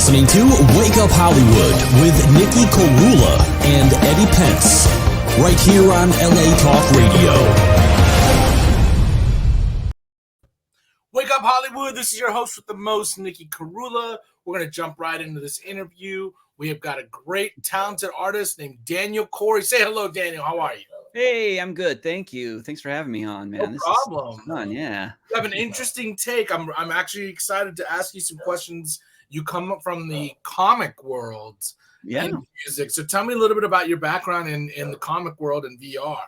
listening to Wake Up Hollywood with Nikki Korula and Eddie Pence, right here on LA Talk Radio. Wake Up Hollywood, this is your host with the most, Nikki Korula. We're going to jump right into this interview. We have got a great, talented artist named Daniel Corey. Say hello, Daniel. How are you? Hey, I'm good. Thank you. Thanks for having me on, man. No This problem. is fun, yeah. You have an interesting take. I'm actually excited to ask you some questions. You come up from the comic world and music. So tell me a little bit about your background in the comic world and VR.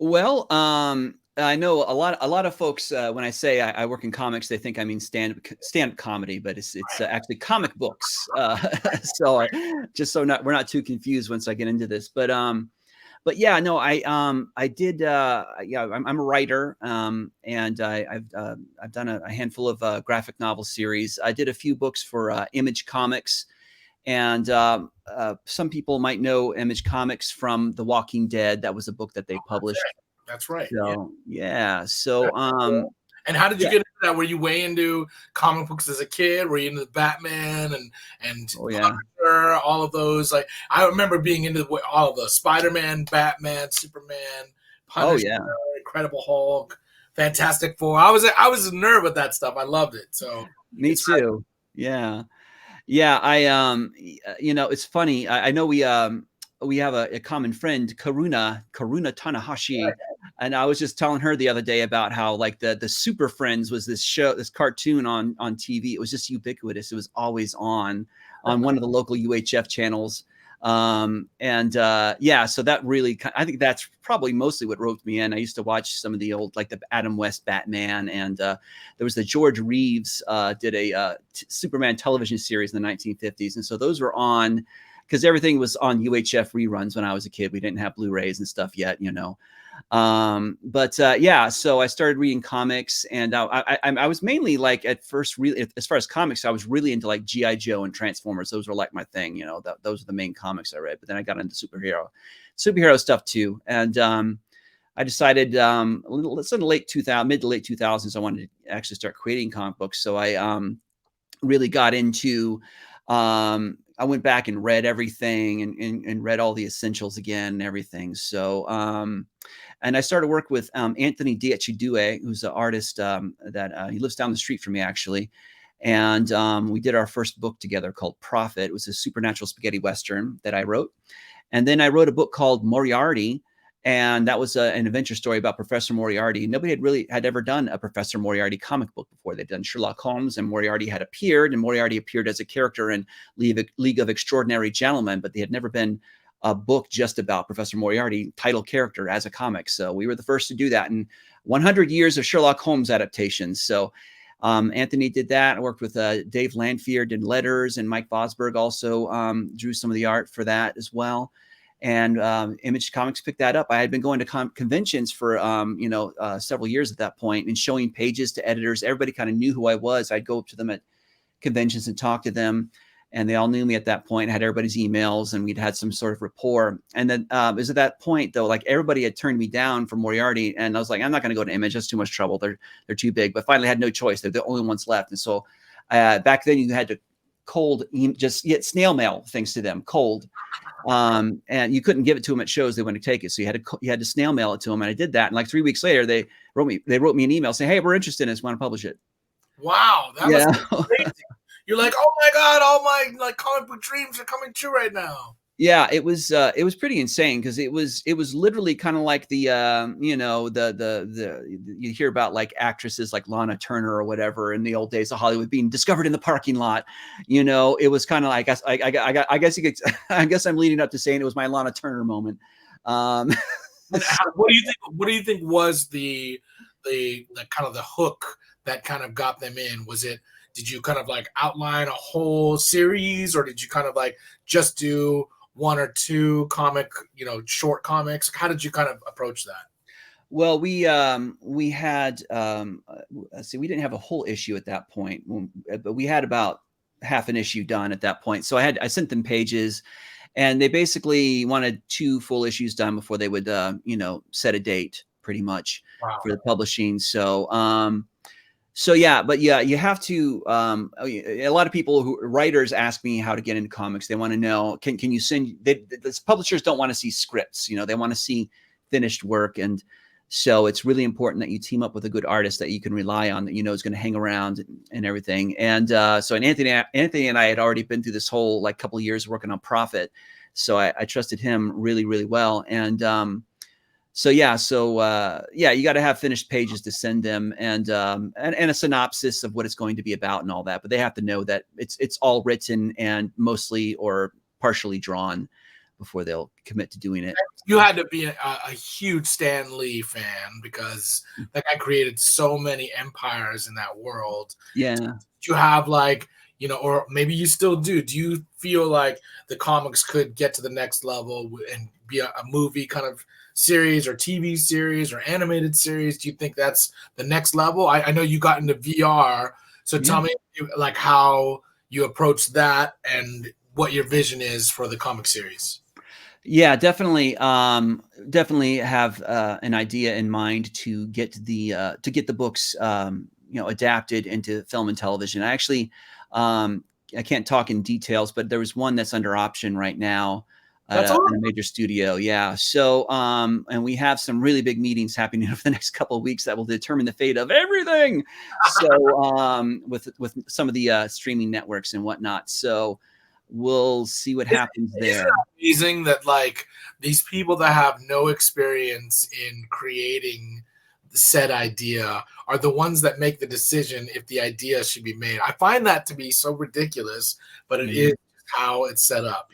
Well, I know a lot of folks, when I say I work in comics, they think I mean stand-up comedy, but it's actually comic books. So we're not too confused once I get into this. But yeah, no, I did. I'm a writer, and I've done a handful of graphic novel series. I did a few books for Image Comics, and some people might know Image Comics from The Walking Dead. That was a book that they published. That's right. So yeah. So and how did you get into that? Were you way into comic books as a kid? Were you into Batman and Punisher, all of those? Like I remember being into all of those: Spider-Man, Batman, Superman, Punisher, Incredible Hulk, Fantastic Four. I was a nerd with that stuff. I loved it. So me too. Yeah. It's funny. I know we have a common friend, Karuna Tanahashi. And I was just telling her the other day about how like the Super Friends was this cartoon on TV. It was just ubiquitous. It was always on one of the local UHF channels. So that really, I think that's probably mostly what roped me in. I used to watch some of the old, like the Adam West Batman, and there was the George Reeves did a Superman television series in the 1950s. And so those were on, because everything was on UHF reruns when I was a kid. We didn't have Blu-rays and stuff yet, so I started reading comics, and I was mainly like at first, really, as far as comics, I was really into like G.I. Joe and Transformers. Those were like my thing, those are the main comics I read. But then I got into superhero stuff too. And I decided, let's say mid to late 2000s, I wanted to actually start creating comic books. So I really got into, I went back and read everything and read all the essentials again and everything. So, and I started work with Anthony Diachidue, who's an artist that he lives down the street from me, actually. And we did our first book together called Prophet. It was a supernatural spaghetti Western that I wrote. And then I wrote a book called Moriarty. And that was an adventure story about Professor Moriarty. Nobody had ever done a Professor Moriarty comic book before. They'd done Sherlock Holmes, and Moriarty had appeared, and Moriarty appeared as a character in League of Extraordinary Gentlemen, but they had never been a book just about Professor Moriarty, title character as a comic. So we were the first to do that in 100 years of Sherlock Holmes adaptations. So Anthony did that. I worked with Dave Lanphier, did letters, and Mike Vosberg also drew some of the art for that as well. And Image Comics picked that up. I had been going to conventions for several years at that point and showing pages to editors. Everybody kind of knew who I was. I'd go up to them at conventions and talk to them, and they all knew me at that point. I had everybody's emails, and we'd had some sort of rapport. And then it was at that point, though, like everybody had turned me down for Moriarty, and I was like, I'm not going to go to Image. That's too much trouble. They're too big. But finally, I had no choice. They're the only ones left. And so back then, you had to just get snail mail things to them cold. And you couldn't give it to them at shows. They wouldn't take it. So you had to snail mail it to them. And I did that. And like 3 weeks later, they wrote me an email saying, hey, we're interested in this. Want to publish it? Wow. That was crazy. You're like, oh my God, all my comic book dreams are coming true right now. Yeah, it was pretty insane, because it was literally kind of like the you hear about like actresses like Lana Turner or whatever in the old days of Hollywood being discovered in the parking lot. It was kind of like I guess I'm leading up to saying it was my Lana Turner moment. What do you think was the kind of the hook that kind of got them in? Did you kind of like outline a whole series, or did you kind of like just do one or two short comics? How did you kind of approach that? Well, we had we didn't have a whole issue at that point, but we had about half an issue done at that point. So I sent them pages, and they basically wanted 2 full issues done before they would set a date, pretty much. Wow. For the publishing. So So yeah, but yeah, you have to. A lot of people writers ask me how to get into comics. They want to know, can you send? The publishers don't want to see scripts. They want to see finished work, and so it's really important that you team up with a good artist that you can rely on, that is going to hang around and everything. And Anthony and I had already been through this whole like couple of years working on Prophet, so I trusted him really, really well. And you got to have finished pages to send them, and a synopsis of what it's going to be about and all that. But they have to know that it's all written and mostly or partially drawn before they'll commit to doing it. You had to be a huge Stan Lee fan, because that guy created so many empires in that world. Yeah. You have or maybe you still do. Do you feel like the comics could get to the next level and be a movie kind of series or TV series or animated series? Do you think that's the next level? I know you got into VR, so tell me like how you approach that and what your vision is for the comic series. Yeah, definitely. Definitely have an idea in mind to get the books, adapted into film and television. I actually, I can't talk in details, but there was one that's under option right now at a major studio. Yeah. So, and we have some really big meetings happening over the next couple of weeks that will determine the fate of everything. So, with some of the streaming networks and whatnot. So, we'll see what happens there. Isn't it amazing that like these people that have no experience in creating the said idea are the ones that make the decision if the idea should be made? I find that to be so ridiculous, but it is how it's set up,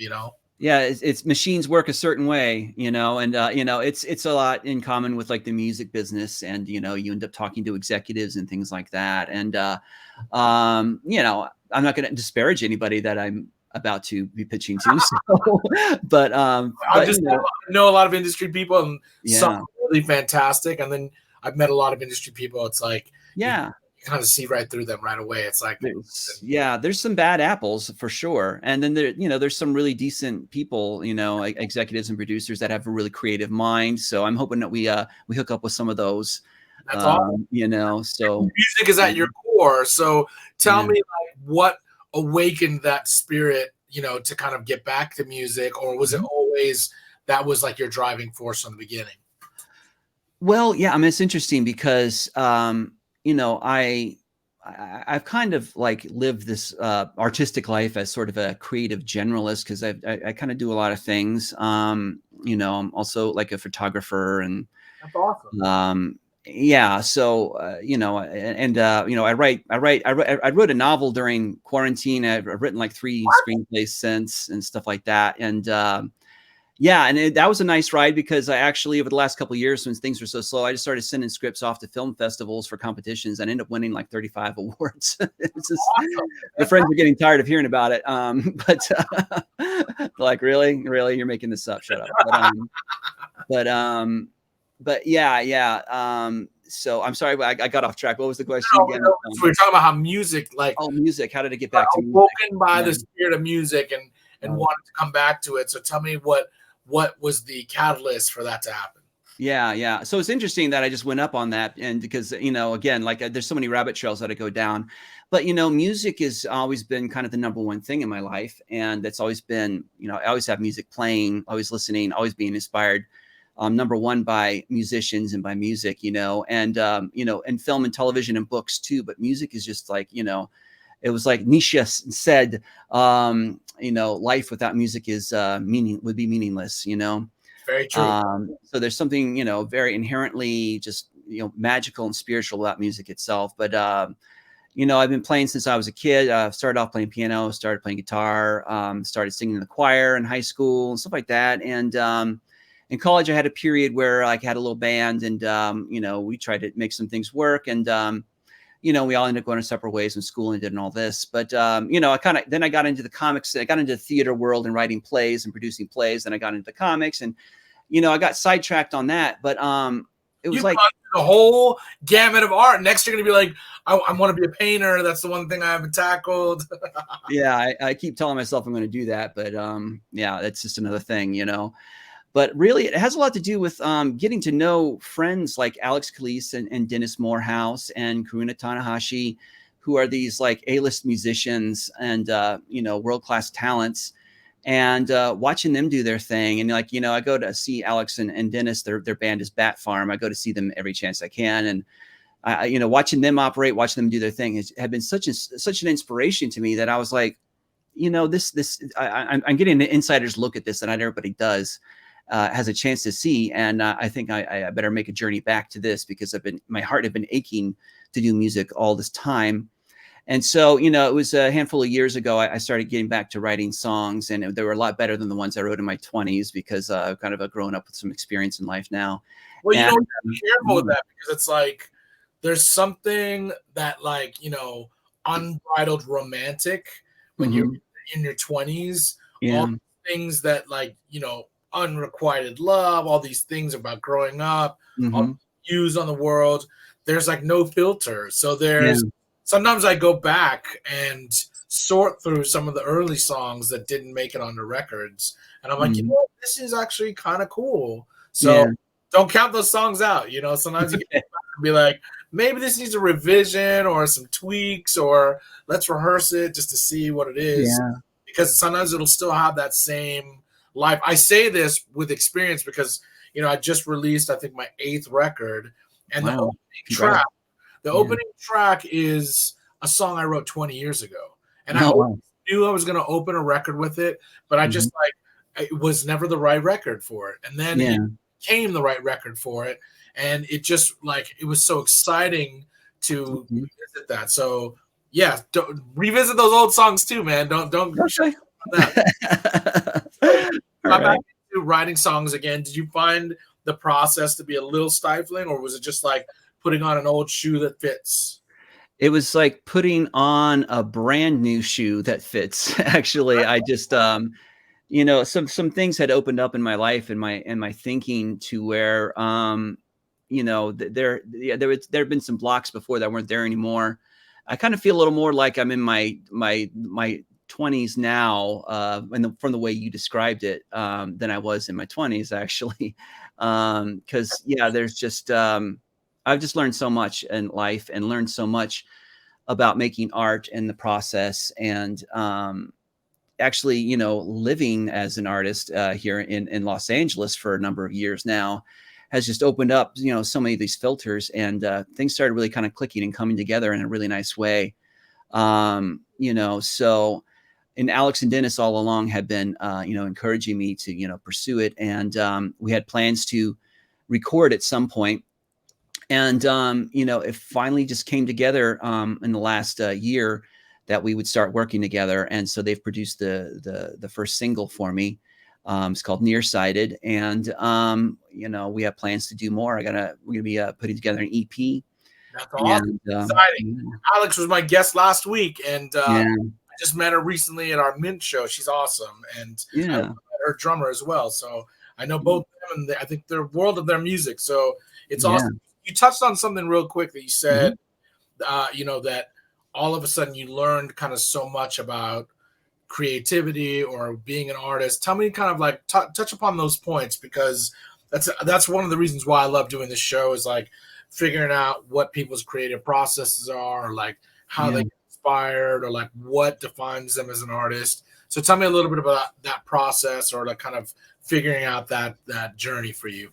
Yeah, it's machines work a certain way, and it's a lot in common with like the music business, and you end up talking to executives and things like that. And I'm not going to disparage anybody that I'm about to be pitching to. So, but I know a lot of industry people, and some are really fantastic, and then I've met a lot of industry people. It's like you kind of see right through them right away. It's like there's some bad apples for sure, and then there's some really decent people, like executives and producers that have a really creative mind. So I'm hoping that we hook up with some of those. That's awesome. So music is at your core. So tell me like what awakened that spirit, to kind of get back to music, or was it always that was like your driving force from the beginning? Well, yeah, I mean, it's interesting because, I've kind of like lived this artistic life as sort of a creative generalist, because I kind of do a lot of things. I'm also like a photographer, and that's awesome. Yeah. So, I wrote a novel during quarantine. I've written like 3 screenplays since and stuff like that. And, that was a nice ride, because I actually, over the last couple of years, when things were so slow, I just started sending scripts off to film festivals for competitions and ended up winning like 35 awards. It's just, my friends are getting tired of hearing about it. Like, really, you're making this up. Shut up. But yeah. So I'm sorry, but I got off track. What was the question again? So we were talking about how music, music. How did it get back to music? Awoken by the spirit of music and wanted to come back to it. So tell me what was the catalyst for that to happen? Yeah. So it's interesting that I just went up on that, and because again, like there's so many rabbit trails that I go down, but music has always been kind of the number one thing in my life, and that's always been I always have music playing, always listening, always being inspired. Number one by musicians and by music, and and film and television and books too. But music is just like, it was like Nietzsche said, life without music is would be meaningless, Very true. So there's something, very inherently just, magical and spiritual about music itself. But, I've been playing since I was a kid. Started off playing piano, started playing guitar, started singing in the choir in high school and stuff like that. And, in college, I had a period where I had a little band, and, we tried to make some things work, and, we all ended up going our separate ways in school and did all this. But, then I got into the comics, I got into the theater world and writing plays and producing plays. And I got into the comics, and, I got sidetracked on that. But it was like the whole gamut of art. Next, you're going to be like, I want to be a painter. That's the one thing I haven't tackled. Yeah, I keep telling myself I'm going to do that. But, that's just another thing, But really, it has a lot to do with getting to know friends like Alex Calise and Dennis Morehouse and Karuna Tanahashi, who are these like A-list musicians and world-class talents, and watching them do their thing. And like, I go to see Alex and Dennis. Their band is Bat Farm. I go to see them every chance I can, and watching them operate, watching them do their thing had been such an inspiration to me that I was like, I'm getting an insider's look at this that not everybody does. Has a chance to see, and I think I better make a journey back to this because my heart had been aching to do music all this time. And so, it was a handful of years ago, I started getting back to writing songs, and they were a lot better than the ones I wrote in my 20s because I've kind of grown up with some experience in life now. Well, be careful with that because it's like there's something that like, unbridled romantic when you're in your 20s, all the things that like, unrequited love, all these things about growing up, all the views on the world, there's like no filter. So sometimes I go back and sort through some of the early songs that didn't make it on the records. And I'm like, this is actually kind of cool. So don't count those songs out. Sometimes you get back and be like, maybe this needs a revision or some tweaks, or let's rehearse it just to see what it is. Yeah. Because sometimes it'll still have that same life. I say this with experience because, I just released, I think, my 8th record, and the opening track is a song I wrote 20 years ago. And I knew I was going to open a record with it, but I just it was never the right record for it. And then it became the right record for it. And it just it was so exciting to revisit that. So yeah, revisit those old songs too, man. Don't say that. I'm back to writing songs again. Did you find the process to be a little stifling, or was it just like putting on an old shoe that fits? It was like putting on a brand new shoe that fits. Actually, I just some things had opened up in my life and my thinking to where there have been some blocks before that weren't there anymore. I kind of feel a little more like I'm in my 20s now, from the way you described it, than I was in my 20s actually. Because there's just I've just learned so much in life and learned so much about making art and the process, and actually, living as an artist here in Los Angeles for a number of years now has just opened up, so many of these filters, and things started really kind of clicking and coming together in a really nice way. So, and Alex and Dennis all along had been, encouraging me to, pursue it. And we had plans to record at some point. And, it finally just came together in the last year that we would start working together. And so they've produced the first single for me. It's called Nearsighted. And, we have plans to do more. We're going to be putting together an EP. That's awesome. Exciting. Alex was my guest last week, and I just met her recently at our Mint show. She's awesome. And I met her drummer as well. So I know both of them, and I think they're world of their music. So it's awesome. You touched on something real quick that you said, that all of a sudden you learned kind of so much about creativity or being an artist. Tell me kind of like touch upon those points, because that's one of the reasons why I love doing this show, is like figuring out what people's creative processes are, or like how they get inspired, or like what defines them as an artist. So tell me a little bit about that process, or like kind of figuring out that journey for you.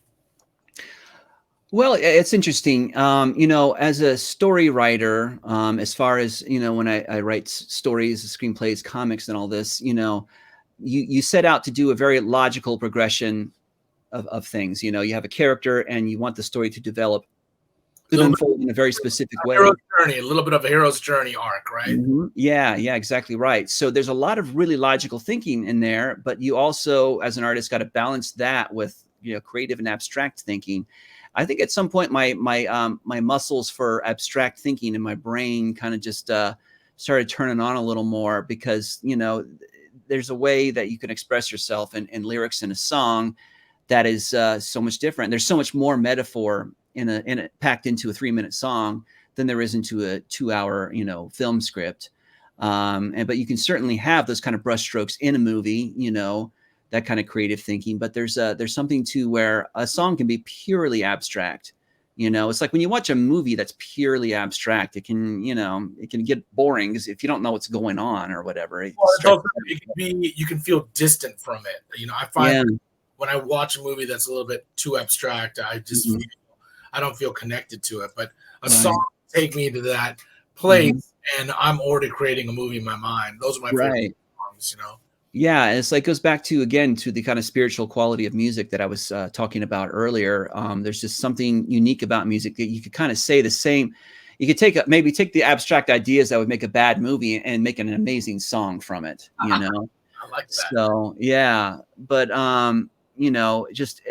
Well, it's interesting. As a story writer, as far as, when I write stories, screenplays, comics, and all this, you set out to do a very logical progression of things. You have a character and you want the story to develop and unfold in a very specific way. Hero's journey, a little bit of a hero's journey arc, right? Mm-hmm. Yeah, exactly right. So there's a lot of really logical thinking in there, but you also, as an artist, got to balance that with, creative and abstract thinking. I think at some point my muscles for abstract thinking in my brain kind of just started turning on a little more, because there's a way that you can express yourself in lyrics in a song that is so much different. There's so much more metaphor in a packed into a 3-minute song than there is into a 2-hour film script. But you can certainly have those kind of brushstrokes in a movie, that kind of creative thinking. But there's something to where a song can be purely abstract. It's like when you watch a movie that's purely abstract, it can get boring if you don't know what's going on or whatever. You can feel distant from it. I find when I watch a movie that's a little bit too abstract, I just I don't feel connected to it. But a song take me to that place, and I'm already creating a movie in my mind. Those are my favorite songs. Yeah, and it's like goes back to the kind of spiritual quality of music that I was talking about earlier. There's just something unique about music that you could kind of say the same. You could maybe take the abstract ideas that would make a bad movie and make an amazing song from it. I like that. So yeah, but just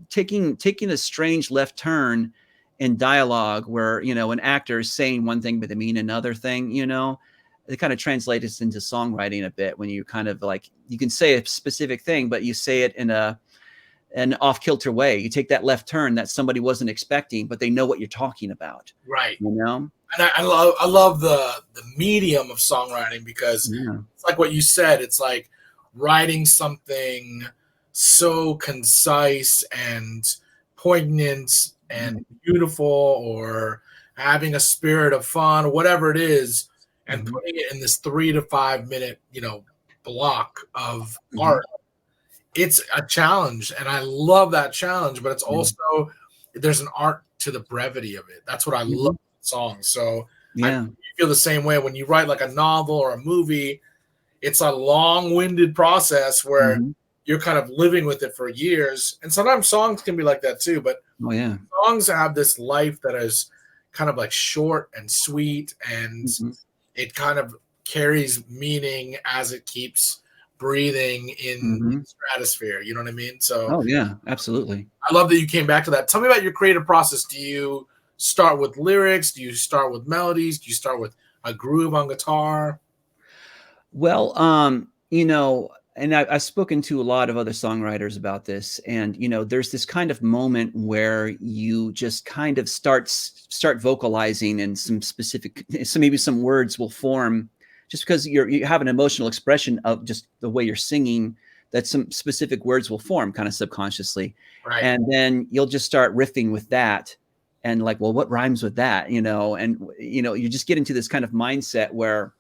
taking a strange left turn in dialogue where an actor is saying one thing but they mean another thing. It kind of translates into songwriting a bit when you kind of like, you can say a specific thing, but you say it in an off-kilter way. You take that left turn that somebody wasn't expecting, but they know what you're talking about. Right. And I love the medium of songwriting because it's like what you said. It's like writing something so concise and poignant and beautiful, or having a spirit of fun, or whatever it is, and putting it in this 3 to 5 minute, block of art. It's a challenge, and I love that challenge, but it's also, there's an art to the brevity of it. That's what I love in songs. So I feel the same way when you write like a novel or a movie. It's a long-winded process where you're kind of living with it for years. And sometimes songs can be like that too, but songs have this life that is kind of like short and sweet, and it kind of carries meaning as it keeps breathing in the stratosphere. You know what I mean? So, absolutely. I love that you came back to that. Tell me about your creative process. Do you start with lyrics? Do you start with melodies? Do you start with a groove on guitar? Well, and I've spoken to a lot of other songwriters about this, and there's this kind of moment where you just kind of start vocalizing, and maybe some words will form just because you have an emotional expression of just the way you're singing, that some specific words will form kind of subconsciously, and then you'll just start riffing with that, and like, well, what rhymes with that, and you just get into this kind of mindset where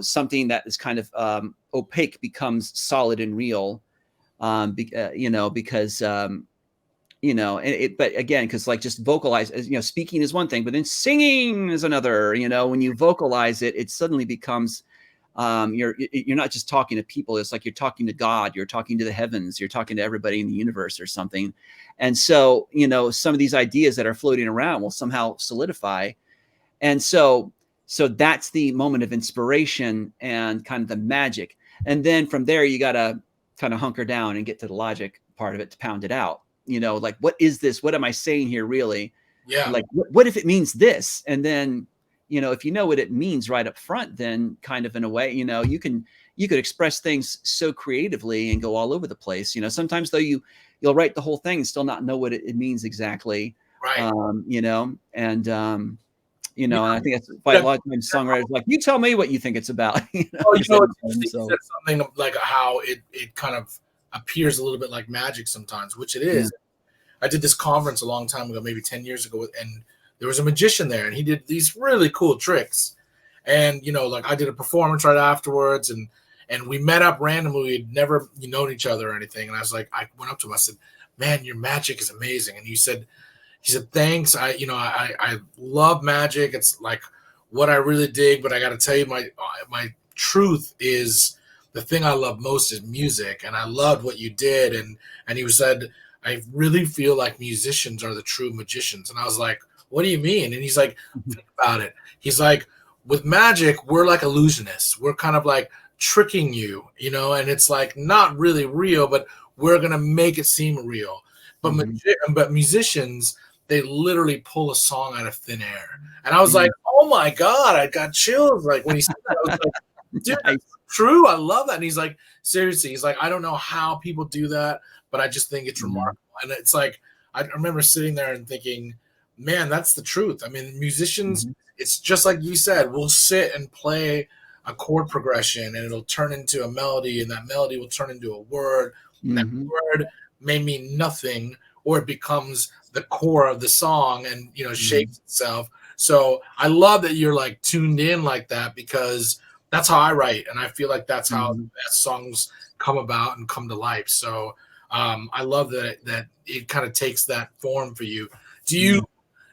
something that is kind of opaque becomes solid and real, because but again, because like just vocalize, speaking is one thing, but then singing is another. When you vocalize it, it suddenly becomes you're not just talking to people. It's like you're talking to God, you're talking to the heavens, you're talking to everybody in the universe or something. And so some of these ideas that are floating around will somehow solidify, and so that's the moment of inspiration and kind of the magic. And then from there, you got to kind of hunker down and get to the logic part of it to pound it out. Like, what is this? What am I saying here, really? Yeah. Like, what if it means this? And then, if you know what it means right up front, then kind of in a way, you could express things so creatively and go all over the place. Sometimes though you'll write the whole thing and still not know what it means exactly. Right. And I think that's why a lot of times songwriters like, you tell me what you think it's about. You said something like how it kind of appears a little bit like magic sometimes, which it is. I did this conference a long time ago, maybe 10 years ago, and there was a magician there, and he did these really cool tricks. And, like I did a performance right afterwards, and we met up randomly. We'd never known each other or anything. And I was like, I went up to him, I said, man, your magic is amazing. And he said, thanks. I love magic. It's like what I really dig, but I got to tell you, my truth is the thing I love most is music. And I loved what you did. And he said, I really feel like musicians are the true magicians. And I was like, what do you mean? And he's like, think about it. He's like, with magic, we're like illusionists. We're kind of like tricking you, and it's like not really real, but we're going to make it seem real. But but musicians, they literally pull a song out of thin air. And I was like, oh my God, I got chills. Like when he said that, I was like, dude, that's true. I love that. And he's like, seriously, he's like, I don't know how people do that, but I just think it's remarkable. And it's like, I remember sitting there and thinking, man, that's the truth. I mean, musicians, it's just like you said, we'll sit and play a chord progression, and it'll turn into a melody, and that melody will turn into a word, and that word may mean nothing, or it becomes the core of the song and, you know, shapes itself. So I love that you're like tuned in like that, because that's how I write, and I feel like that's how the best songs come about and come to life. So I love that it kind of takes that form for you. Do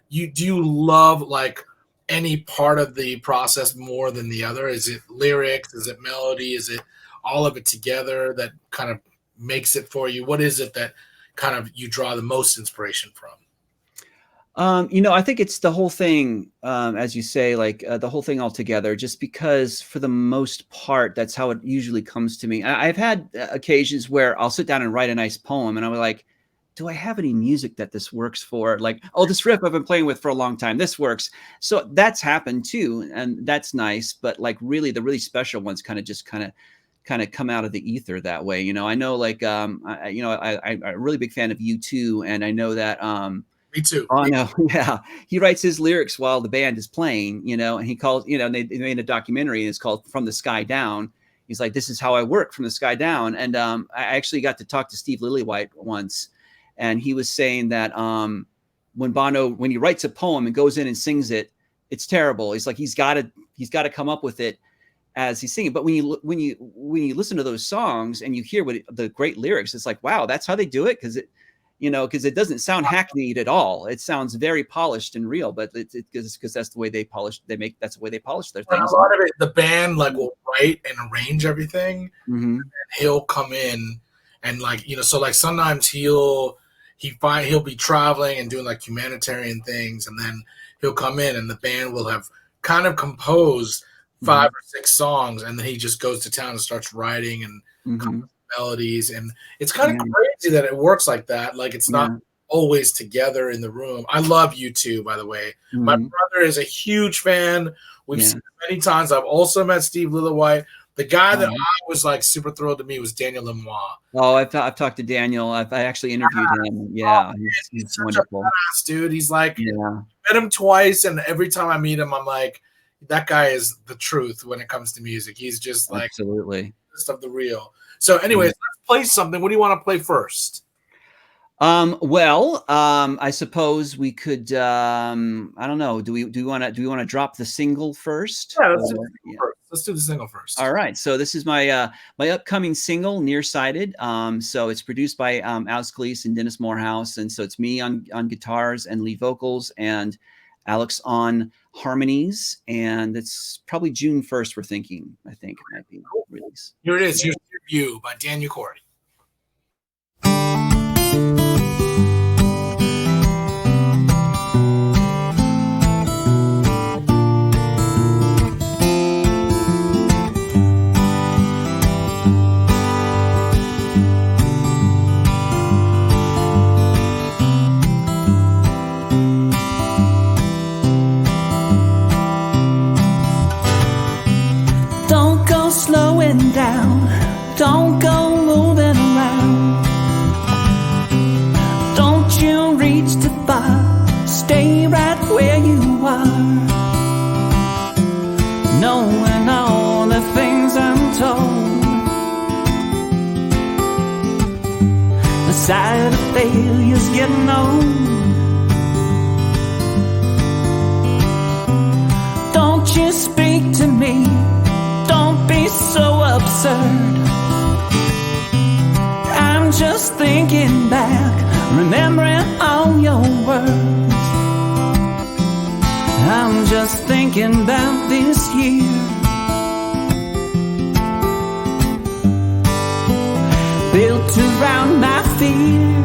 you love like any part of the process more than the other? Is it lyrics? Is it melody? Is it all of it together that kind of makes it for you? What is it that kind of you draw the most inspiration from? You know, I think it's the whole thing, as you say, like the whole thing all together, just because for the most part, that's how it usually comes to me. I've had occasions where I'll sit down and write a nice poem and I'm like, do I have any music that this works for? Like, oh, this riff I've been playing with for a long time, this works. So that's happened too. And that's nice. But like really, the really special ones kind of come out of the ether that way. You know, I know like, I'm a really big fan of U2, and I know that, Me too. oh no, yeah. He writes his lyrics while the band is playing, you know, and he calls, you know, and they made a documentary, and it's called From the Sky Down. He's like, this is how I work from the sky down. And I actually got to talk to Steve Lillywhite once, and he was saying that when Bono, when he writes a poem and goes in and sings it, it's terrible. He's like, he's got to come up with it as he's singing. But when you listen to those songs and you hear what the great lyrics, it's like, wow, that's how they do it. Because it doesn't sound hackneyed at all. It sounds very polished and real, but because that's the way they polish. That's the way they polish their things. A lot of it, the band like will write and arrange everything, and he'll come in and like, you know, so like sometimes he'll be traveling and doing like humanitarian things, and then he'll come in and the band will have kind of composed 5 or 6 songs, and then he just goes to town and starts writing and melodies, and it's kind of crazy that it works like that. Like it's not always together in the room. I love U2, by the way. My brother is a huge fan. We've seen it many times. I've also met Steve Lillywhite. The guy that I was like super thrilled to meet was Daniel Lanois. Oh, I've talked to Daniel. I actually interviewed him. Yeah, he's wonderful, dude. He's like, met him twice, and every time I meet him, I'm like, that guy is the truth when it comes to music. He's just like absolutely just of the real. So, anyways, let's play something. What do you want to play first? I suppose we could. I don't know. Do we want to drop the single first? Yeah, let's do the single first. All right. So this is my my upcoming single, Nearsighted. So it's produced by Alex Gleason and Dennis Morehouse, and so it's me on guitars and lead vocals, and Alex on harmonies, and it's probably June 1st. We're thinking. I think it might be release. Here it is. Here's Your View by Daniel Corey. Slowing down, don't go moving around. Don't you reach too far, stay right where you are. Knowing all the things I'm told, the sight of failure's getting old. Don't you speak to me, don't be so absurd. I'm just thinking back, remembering all your words. I'm just thinking about this year. Built around my fear.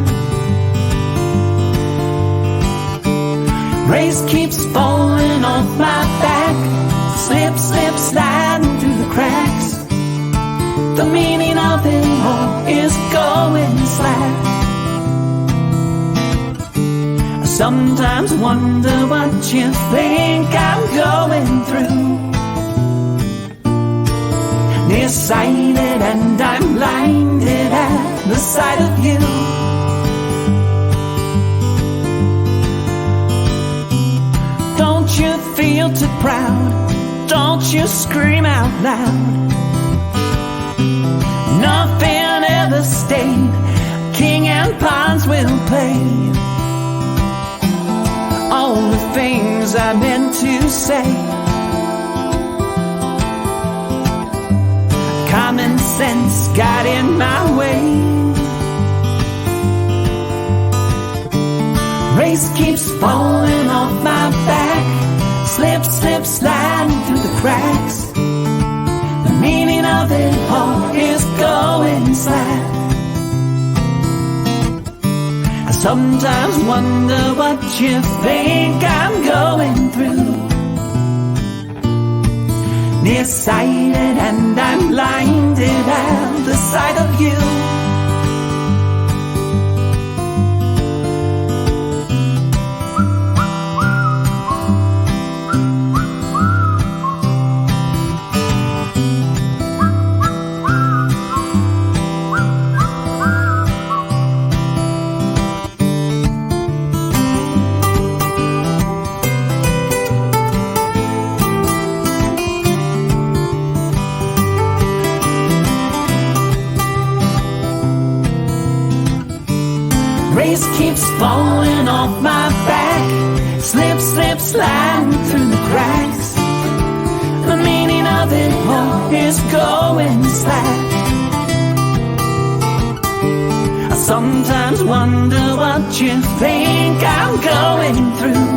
Race keeps falling off my back. Slip, slip, sliding through the cracks. The meaning of it all is going slack. I sometimes wonder what you think I'm going through. Nearsighted and I'm blinded at the sight of you. Don't you feel too proud? don't you scream out loud. Nothing ever stayed. King and pawns will play. All the things I meant to say. Common sense got in my way. Race keeps falling off my back. Slip, slip, sliding through the cracks. The meaning of it all is going slack. I sometimes wonder what you think I'm going through. Nearsighted and I'm blinded at the sight of you. Race keeps falling off my back. Slip, slip, sliding through the cracks. The meaning of it all is going slack. I sometimes wonder what you think I'm going through.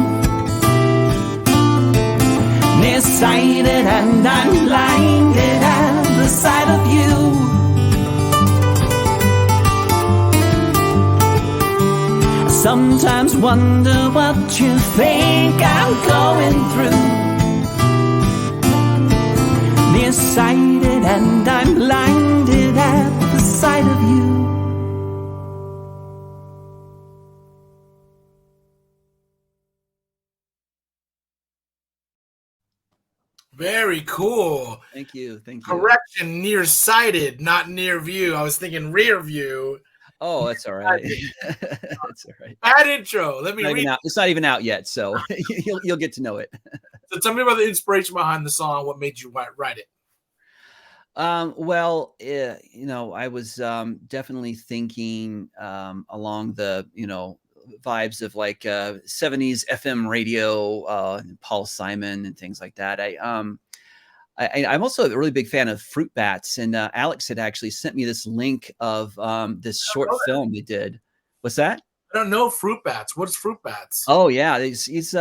Nearsighted and I'm blinded at the sight of you. Sometimes wonder what you think I'm going through. Nearsighted and I'm blinded at the sight of you. Very cool. Thank you. Thank you. Correction, nearsighted, not near view. I was thinking rear view. Oh, that's all right. That's all right. Bad intro. Let me read. It's not even out yet, so you'll get to know it. So tell me about the inspiration behind the song. What made you write it? Well, you know, I was definitely thinking along the, you know, vibes of like 70s FM radio, Paul Simon and things like that. I'm also a really big fan of Fruit Bats, and Alex had actually sent me this link of this short film they did. What's that? I don't know Fruit Bats. What's Fruit Bats? Oh yeah, his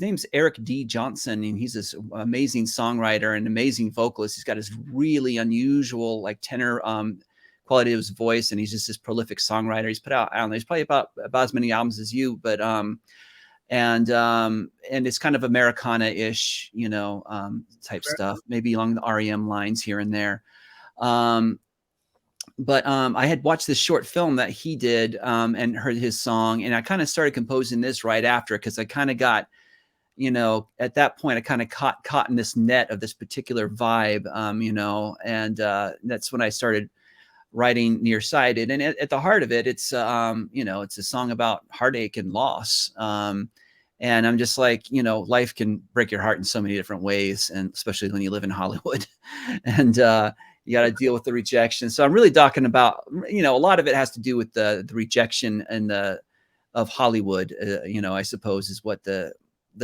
name's Eric D. Johnson, and he's this amazing songwriter and amazing vocalist. He's got this really unusual like tenor quality of his voice, and he's just this prolific songwriter. He's put out, I don't know, he's probably about as many albums as you, but and it's kind of Americana-ish, you know, type stuff, maybe along the REM lines here and there. But I had watched this short film that he did and heard his song, and I kind of started composing this right after, because I kind of got, you know, at that point I kind of caught in this net of this particular vibe, you know, and that's when I started writing Nearsighted. And at the heart of it, it's you know, it's a song about heartache and loss. And I'm just like, you know, life can break your heart in so many different ways, and especially when you live in Hollywood, and you got to deal with the rejection. So I'm really talking about, you know, a lot of it has to do with the rejection and of Hollywood. You know, I suppose is what the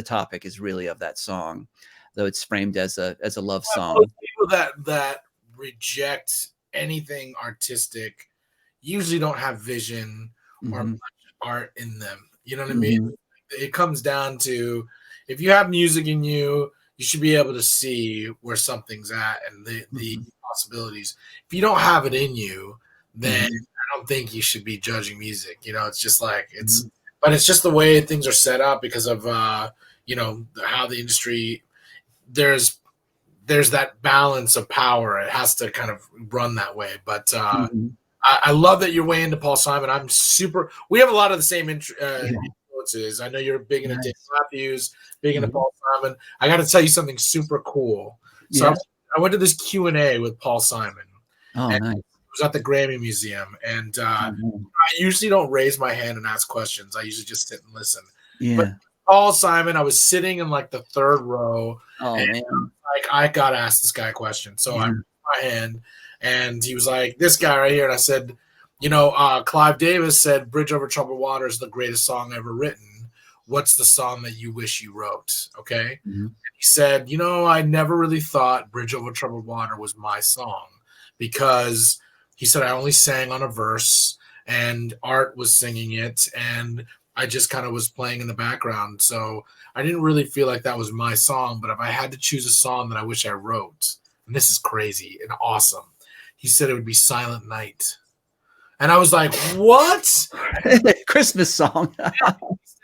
topic is really of that song, though it's framed as a love song. People that reject anything artistic usually don't have vision or much art in them. You know what I mean? It comes down to, if you have music in you, you should be able to see where something's at and the possibilities. If you don't have it in you, then I don't think you should be judging music. You know, it's just like but it's just the way things are set up because of you know, how the industry, there's that balance of power. It has to kind of run that way. But I love that you're way into Paul Simon. We have a lot of the same influences. I know you're big into Dave Matthews, big into Paul Simon. I got to tell you something super cool. So I went to this Q&A with Paul Simon. Oh, nice. It was at the Grammy Museum. And I usually don't raise my hand and ask questions. I usually just sit and listen. Yeah. But Paul Simon. I was sitting in like the third row. Oh and, man. Like I got asked this guy a question. So I Yeah. raised my hand and he was like, this guy right here. And I said, Clive Davis said Bridge Over Troubled Water is the greatest song ever written. What's the song that you wish you wrote? Okay. Mm-hmm. He said, I never really thought Bridge Over Troubled Water was my song because he said I only sang on a verse and Art was singing it and I just kind of was playing in the background. So I didn't really feel like that was my song, but if I had to choose a song that I wish I wrote, and this is crazy and awesome, he said it would be Silent Night. And I was like, what? Christmas song. He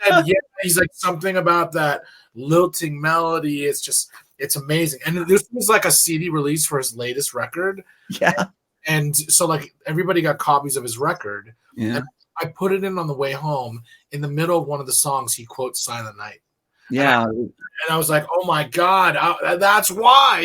said, yeah, he's like something about that lilting melody. It's amazing. And this was like a CD release for his latest record. Yeah. And so like everybody got copies of his record. Yeah. And I put it in on the way home. In the middle of one of the songs, he quotes Silent Night. Yeah. And I was like, oh my God, that's why,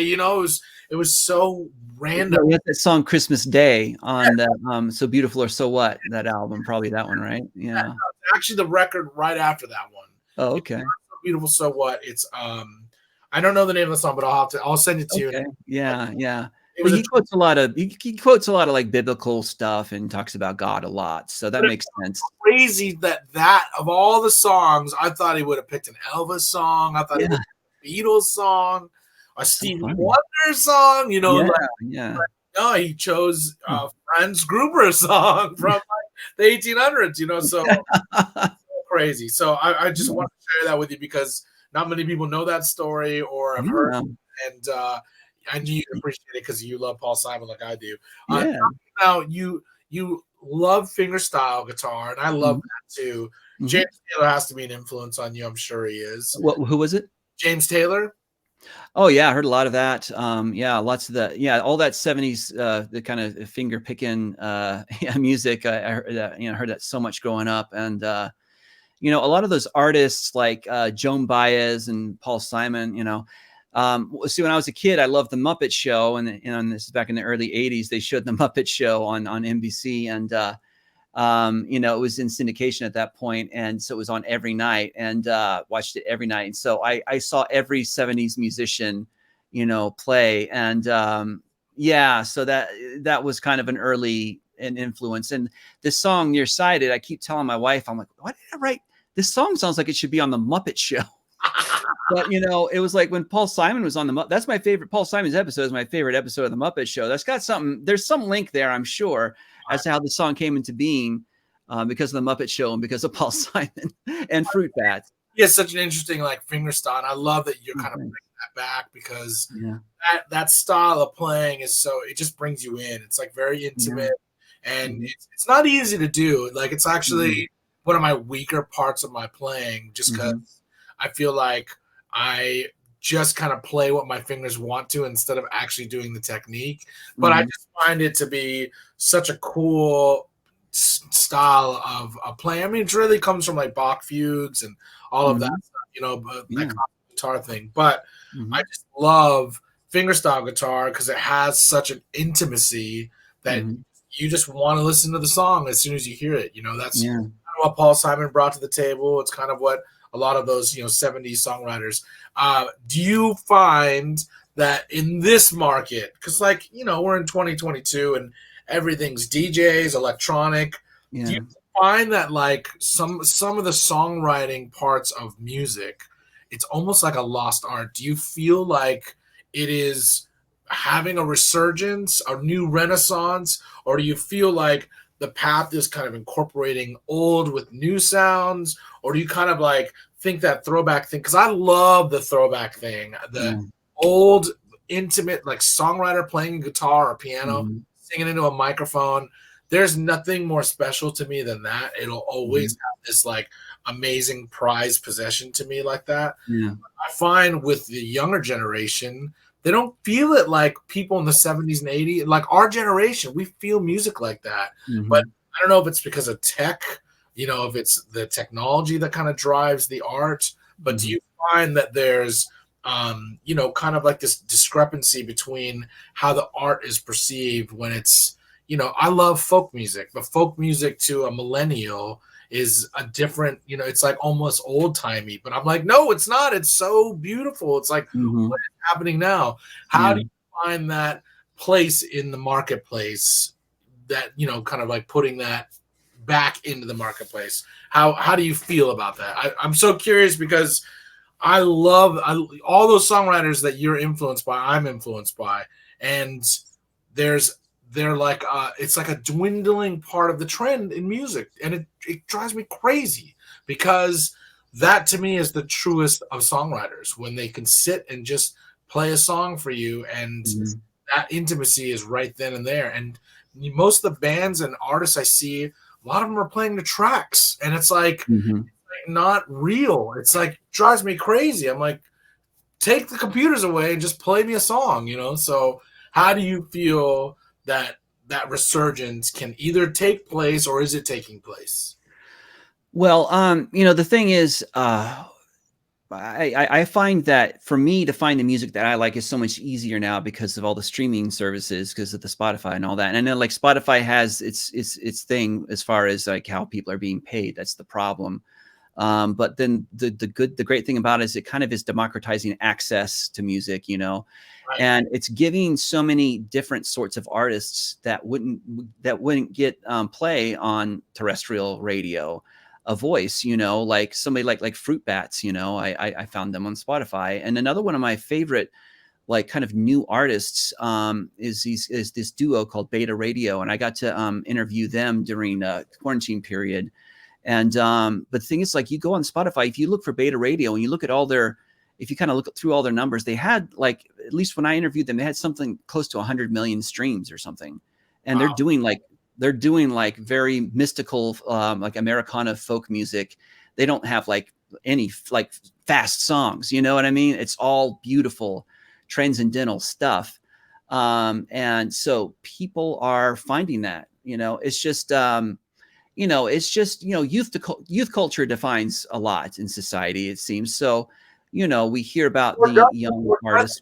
it was so random. We had that song Christmas Day on that So Beautiful or So What, that album, probably that one, right? Yeah. Actually the record right after that one. Oh, okay. So Beautiful So What. It's I don't know the name of the song, but I'll send it to you. Yeah, yeah. Well, he quotes a lot of like biblical stuff and talks about God a lot, so that makes sense. Crazy that of all the songs, I thought he would have picked an Elvis song. I thought he would have picked a Beatles song, a Stevie Wonder song. No, he chose Franz Gruber song from like, the 1800s. So crazy. So I just want to share that with you because not many people know that story or have heard it, and I knew you'd appreciate it because you love Paul Simon like I do. Now you love fingerstyle guitar, and I love that too. Mm-hmm. James Taylor has to be an influence on you. I'm sure he is. Who was it? James Taylor. Oh yeah, I heard a lot of that. Lots of all that 70s, the kind of finger picking music. I heard that so much growing up, and a lot of those artists like Joan Baez and Paul Simon. See, when I was a kid, I loved the Muppet Show, and this is back in the early '80s. They showed the Muppet Show on NBC, and it was in syndication at that point, and so it was on every night, and watched it every night. And so I saw every '70s musician, play, and so that was kind of an early influence. And this song Nearsighted, I keep telling my wife, I'm like, why did I write this song? Sounds like it should be on the Muppet Show. But it was like when Paul Simon was on that's my favorite. Simon Simon's episode is my favorite episode of the Muppet Show. That's got something. There's some link there, I'm sure, as to how the song came into being because of the Muppet Show and because of Paul Simon and Fruit Bats. Yeah, such an interesting like fingerstyle. I love that you're kind of bringing that back because that style of playing is it just brings you in. It's like very intimate and it's not easy to do. Like it's actually one of my weaker parts of my playing, just because I feel like I just kind of play what my fingers want to instead of actually doing the technique. But I just find it to be such a cool style of playing. I mean, it really comes from like Bach fugues and all of that stuff, that guitar thing. But I just love fingerstyle guitar because it has such an intimacy that you just want to listen to the song as soon as you hear it. That's kind of what Paul Simon brought to the table. It's kind of what a lot of those 70s songwriters. Do you find that in this market, because we're in 2022 and everything's DJs, electronic, do you find that like some of the songwriting parts of music, it's almost like a lost art? Do you feel like it is having a resurgence, a new renaissance, or do you feel like the path is kind of incorporating old with new sounds, or do you kind of like think that throwback thing? Because I love the throwback thing, the old intimate like songwriter playing guitar or piano, singing into a microphone. There's nothing more special to me than that. It'll always have this like amazing prized possession to me like that. I find with the younger generation, they don't feel it like people in the 70s and 80s. Like our generation, we feel music like that. But I don't know if it's because of tech, if it's the technology that kind of drives the art. But do you find that there's, kind of like this discrepancy between how the art is perceived when it's, I love folk music, but folk music to a millennial is a different, you know, it's like almost old timey. But I'm like, no, it's not. It's so beautiful. It's like, what is happening now? How do you find that place in the marketplace that, you know, kind of like putting that back into the marketplace? How do you feel about that? I'm so curious because I love all those songwriters that you're influenced by, I'm influenced by, and they're like it's like a dwindling part of the trend in music, and it drives me crazy because that to me is the truest of songwriters, when they can sit and just play a song for you, and that intimacy is right then and there. And most of the bands and artists I see, a lot of them are playing the tracks, and it's like not real. It's like drives me crazy. I'm like, take the computers away and just play me a song, you know? So how do you feel that that resurgence can either take place, or is it taking place? Well, you know, the thing is, I find that for me to find the music that I like is so much easier now because of all the streaming services, because of the Spotify and all that. And I know like Spotify has its thing as far as like how people are being paid. That's the problem. But then the great thing about it is it kind of is democratizing access to music, you know, and it's giving so many different sorts of artists that wouldn't get play on terrestrial radio a voice, you know, like somebody like Fruit Bats, you know, I found them on Spotify. And another one of my favorite like kind of new artists is this duo called Beta Radio, and I got to interview them during quarantine period. And but the thing is, like, you go on Spotify, if you look for Beta Radio and you look at all their, if you kind of look through all their numbers, they had like, at least when I interviewed them, they had something close to 100 million streams or something. And they're doing like very mystical, like Americana folk music. They don't have like any like fast songs, you know what I mean? It's all beautiful, transcendental stuff. And so people are finding that, you know, it's just, you know, it's just, you know, youth culture defines a lot in society, it seems. So, you know, we hear about the young artists.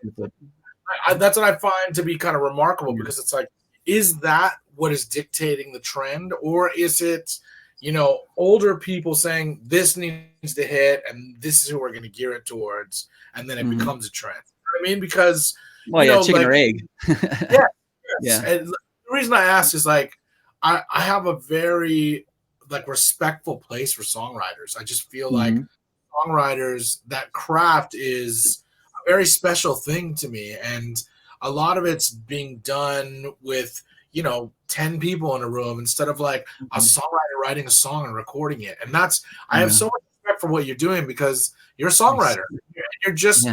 That's what I find to be kind of remarkable, because it's like, is that what is dictating the trend, or is it, you know, older people saying this needs to hit and this is who we're going to gear it towards, and then it becomes a trend? You know what I mean? Because, well, you know, chicken like, or egg. yeah. And the reason I ask is like, I have a very like respectful place for songwriters. I just feel like songwriters, that craft is a very special thing to me, and a lot of it's being done with, you know, 10 people in a room instead of like a songwriter writing a song and recording it. And that's, I have so much respect for what you're doing, because you're a songwriter. You're just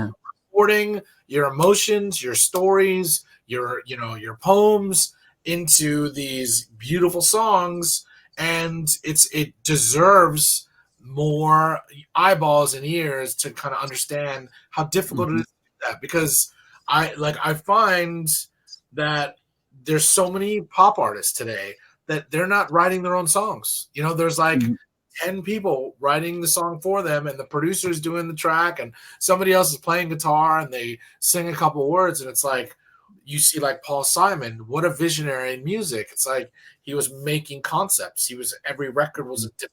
recording your emotions, your stories, your, you know, your poems into these beautiful songs, and it deserves more eyeballs and ears to kind of understand how difficult it is to do that. Because I find that there's so many pop artists today that they're not writing their own songs. You know, there's like 10 people writing the song for them, and the producer's doing the track, and somebody else is playing guitar, and they sing a couple words, and it's like, you see like Paul Simon, what a visionary in music. It's like he was making concepts. Every record was a different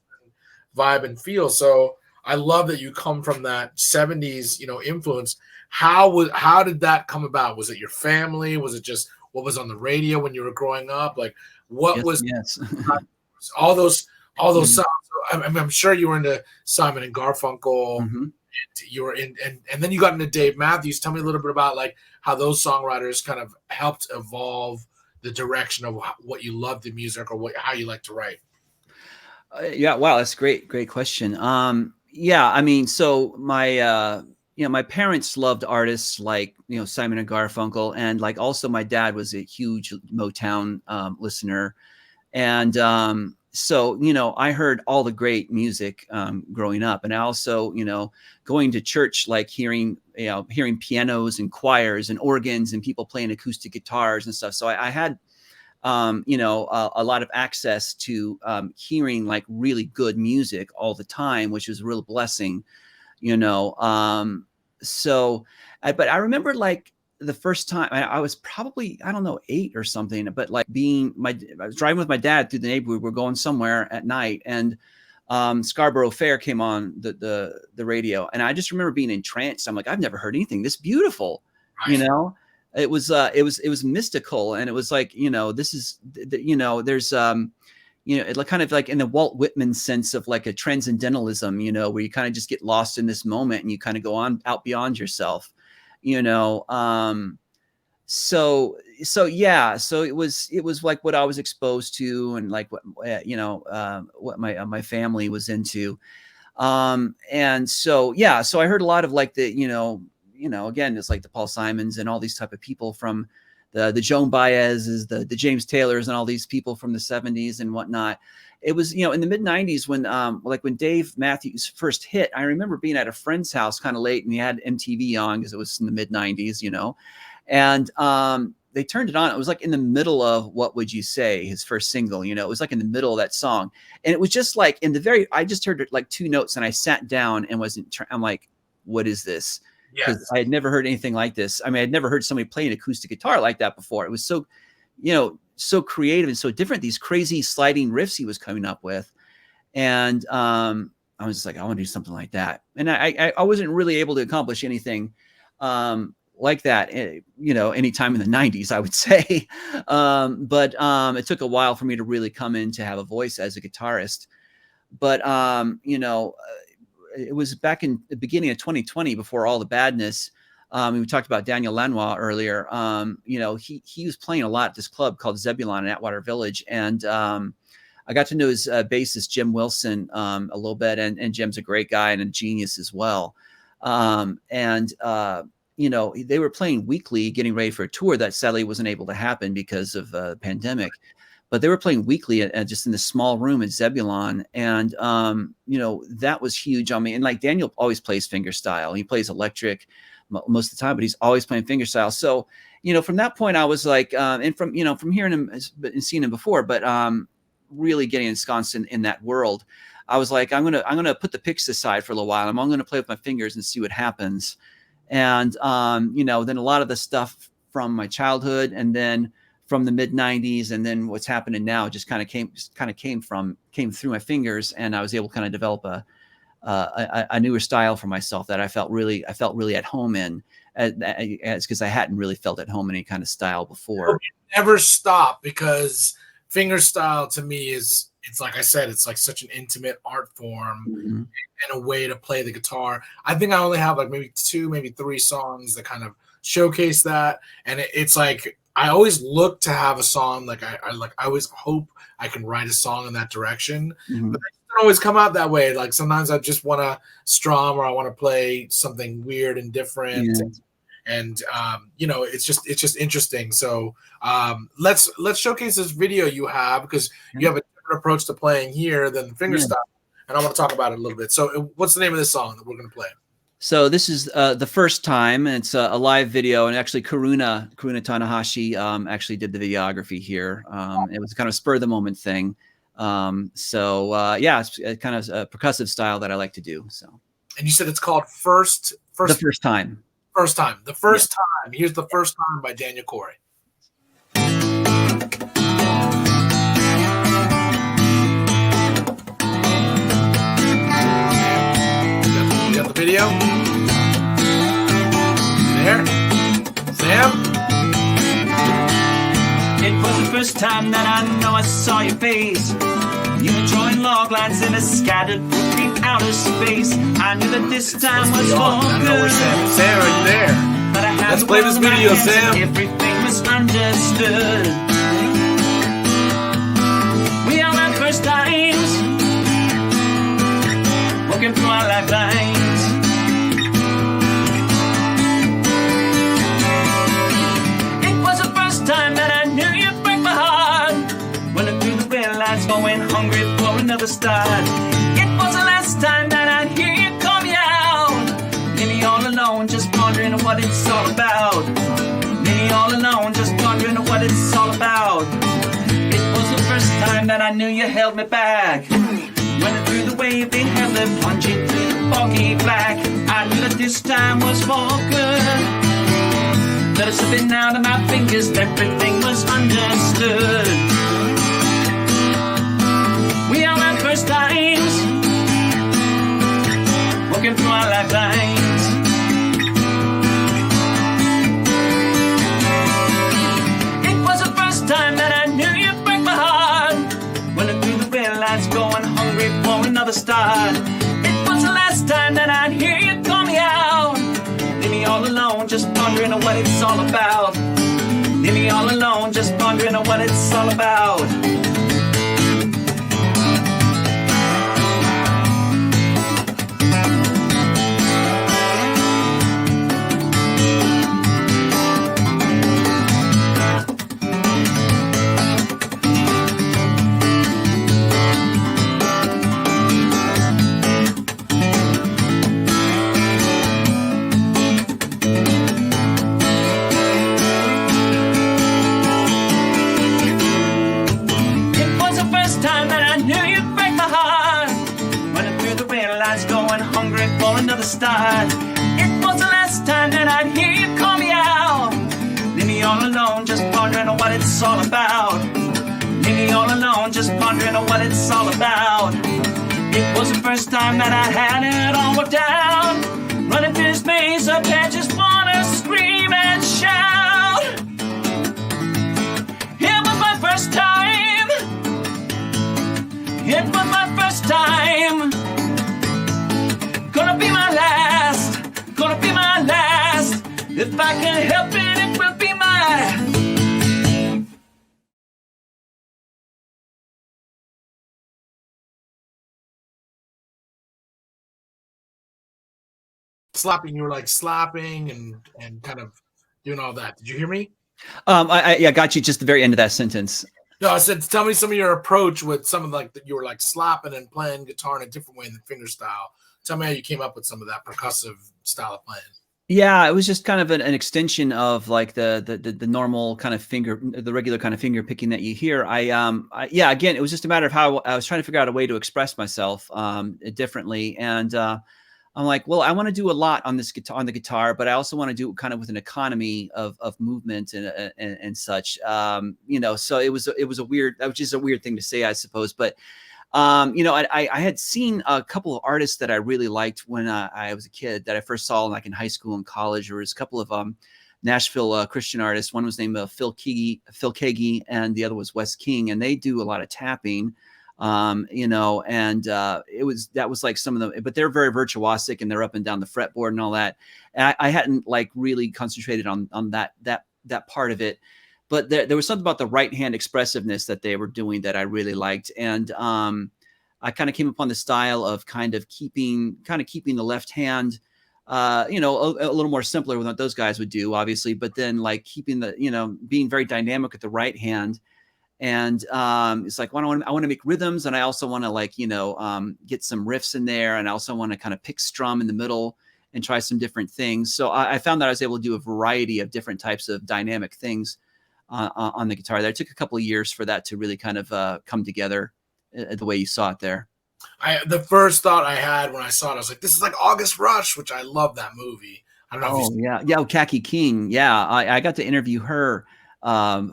vibe and feel. So I love that you come from that 70s, you know, influence. How did that come about? Was it your family? Was it just what was on the radio when you were growing up? Like, what was all those sounds? I'm sure you were into Simon and Garfunkel. And you were in, and then you got into Dave Matthews. Tell me a little bit about like how those songwriters kind of helped evolve the direction of what you loved in music, or how you like to write. Yeah, wow, that's great question. Yeah, I mean, so my you know, my parents loved artists like, you know, Simon and Garfunkel, and like also my dad was a huge Motown listener, and so, you know, I heard all the great music growing up, and I also, you know, going to church, like hearing pianos and choirs and organs and people playing acoustic guitars and stuff. So I had, you know, a lot of access to hearing like really good music all the time, which was a real blessing, you know. But I remember like the first time I was probably, I don't know, 8 or something, but like I was driving with my dad through the neighborhood. We're going somewhere at night, and Scarborough Fair came on the radio, and I just remember being entranced. I'm like, I've never heard anything this beautiful, Right. you know. It was mystical, and it was like, you know, this is, you know, there's you know, it kind of like in the Walt Whitman sense of like a transcendentalism, you know, where you kind of just get lost in this moment and you kind of go on out beyond yourself, you know. So yeah, so it was like what I was exposed to, and like what, you know, what my family was into. And so, yeah, so I heard a lot of like the, you know, again, it's like the Paul Simons and all these type of people from the Joan Baez's, the James Taylors, and all these people from the 70s and whatnot. It was, you know, in the mid 90s when, like when Dave Matthews first hit, I remember being at a friend's house kind of late, and he had MTV on because it was in the mid 90s, you know, and, they turned it on. It was like in the middle of What Would You Say, his first single, you know, it was like in the middle of that song. And it was just like I just heard like 2 notes, and I sat down and I'm like, what is this? Because I had never heard anything like this. I mean, I'd never heard somebody play an acoustic guitar like that before. It was so, you know, so creative and so different, these crazy sliding riffs he was coming up with. And I was just like, I want to do something like that. And I wasn't really able to accomplish anything like that, you know, anytime in the 90s, I would say. But it took a while for me to really come in to have a voice as a guitarist. But, you know, it was back in the beginning of 2020, before all the badness. We talked about Daniel Lanois earlier. You know, he was playing a lot at this club called Zebulon in Atwater Village. And I got to know his bassist, Jim Wilson, a little bit. And Jim's a great guy and a genius as well. You know, they were playing weekly, getting ready for a tour that sadly wasn't able to happen because of the pandemic. But they were playing weekly just in this small room at Zebulon. And, you know, that was huge on me. And like Daniel always plays fingerstyle. He plays electric most of the time, but he's always playing fingerstyle. So, you know, from that point, I was like, and from, you know, from hearing him and seeing him before, but really getting ensconced in that world, I was like, I'm going to put the picks aside for a little while. I'm going to play with my fingers and see what happens. And, you know, then a lot of the stuff from my childhood, and then from the mid 90s, and then what's happening now just kind of came through my fingers, and I was able to kind of develop a newer style for myself that I felt really at home in, as because I hadn't really felt at home in any kind of style before. Never stop, because fingerstyle to me it's like I said, it's like such an intimate art form, mm-hmm. and a way to play the guitar. I think I only have like maybe 2, maybe 3 songs that kind of showcase that, and it's like I always look to have a song like I always hope I can write a song in that direction, mm-hmm. but it doesn't always come out that way. Like sometimes I just want to strum, or I want to play something weird and different. Yeah. And you know, it's just interesting. So let's showcase this video you have, because you have a different approach to playing here than fingerstyle, and I want to talk about it a little bit. So what's the name of this song that we're going to play? So this is the first time, and it's a live video, and actually Karuna Tanahashi actually did the videography here. It was kind of spur of the moment thing. So yeah, it's kind of a percussive style that I like to do. So. And you said it's called First The First Time. First Time. The First Time. Here's The First Time by Daniel Corey. You got the video? There? Sam? It was the first time that I know I saw your face. You were drawing log lines in a scattered green outer space. I knew that this time was for good. Sam, are you there? But I had Let's play this video, Sam. Everything was understood. We all had first times, walking through our lifelines. It was the first time that I knew you'd break my heart. Running through the red lights, going hungry for another start. It was the last time that I'd hear you call me out. Maybe all alone, just wondering what it's all about. Maybe all alone, just wondering what it's all about. It was the first time that I knew you held me back. Running through the wave, they held me plunging through the foggy black. I knew that this time was for good. That it's slipping out of my fingers, everything was understood. We all had first times, walking through our lifelines. It was the first time that I knew you'd break my heart. Running through the red lights, going hungry for another start. It was the last time that I'd hear you call me out. Leave me all alone, just pondering on what it's all about. Leave me all alone, just pondering on what it's all about. Start. It was the last time that I'd hear you call me out. Leave me all alone, just pondering on what it's all about. Leave me all alone, just pondering on what it's all about. It was the first time that I had it all worked out. Running through this maze up there, just wanna scream and shout. It was my first time. It was my first time. Gonna be my last, gonna be my last. If I can help it, it will be my. Slapping, you were like slapping and kind of doing all that. Did you hear me? I got you just the very end of that sentence. No, I said, tell me some of your approach with some of like that you were like slapping and playing guitar in a different way in the finger style. Tell me how you came up with some of that percussive style of playing. Yeah, it was just kind of an extension of like the normal kind of the regular kind of finger picking that you hear. Yeah, again, it was just a matter of how I was trying to figure out a way to express myself differently. And I'm like, well, I want to do a lot on this guitar, on the guitar, but I also want to do it kind of with an economy of movement and such. You know, so it was a weird, that was just a weird thing to say, I suppose. But you know, I had seen a couple of artists that I really liked when I was a kid that I first saw like in high school and college. There was a couple of Nashville Christian artists. One was named Phil Kagi, and the other was Wes King, and they do a lot of tapping. You know, and that was like some of them, but they're very virtuosic and they're up and down the fretboard and all that. And I hadn't like really concentrated on that part of it. But there was something about the right hand expressiveness that they were doing that I really liked. And I kind of came upon the style of kind of keeping the left hand, you know, a little more simpler than what those guys would do, obviously, but then like keeping the, you know, being very dynamic with the right hand. And it's like, well, I want to make rhythms, and I also want to like, you know, get some riffs in there, and I also want to kind of pick strum in the middle and try some different things. So I found that I was able to do a variety of different types of dynamic things on the guitar there. It took a couple of years for that to really kind of come together the way you saw it there. The first thought I had when I saw it, I was like, this is like August Rush, which I love that movie. I don't know. Yeah. Kaki King. Yeah. I got to interview her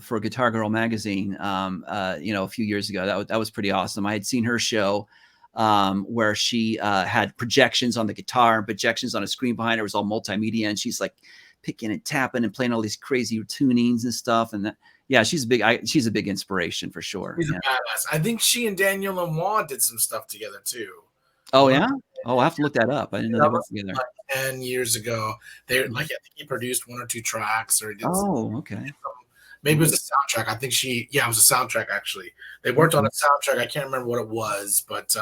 for Guitar Girl magazine, you know, a few years ago. That was pretty awesome. I had seen her show where she had projections on the guitar and projections on a screen behind her. It was all multimedia, and she's like picking and tapping and playing all these crazy tunings and stuff. And yeah, she's a big inspiration for sure. She's a badass. I think she and Daniel Lanois did some stuff together too. Oh yeah. Oh, I have to look that up. I didn't know they worked together. Like 10 years ago, they like, I think he produced 1 or 2 tracks, or he did okay. Maybe it was a soundtrack. I think it was a soundtrack actually. They worked on a soundtrack. I can't remember what it was, but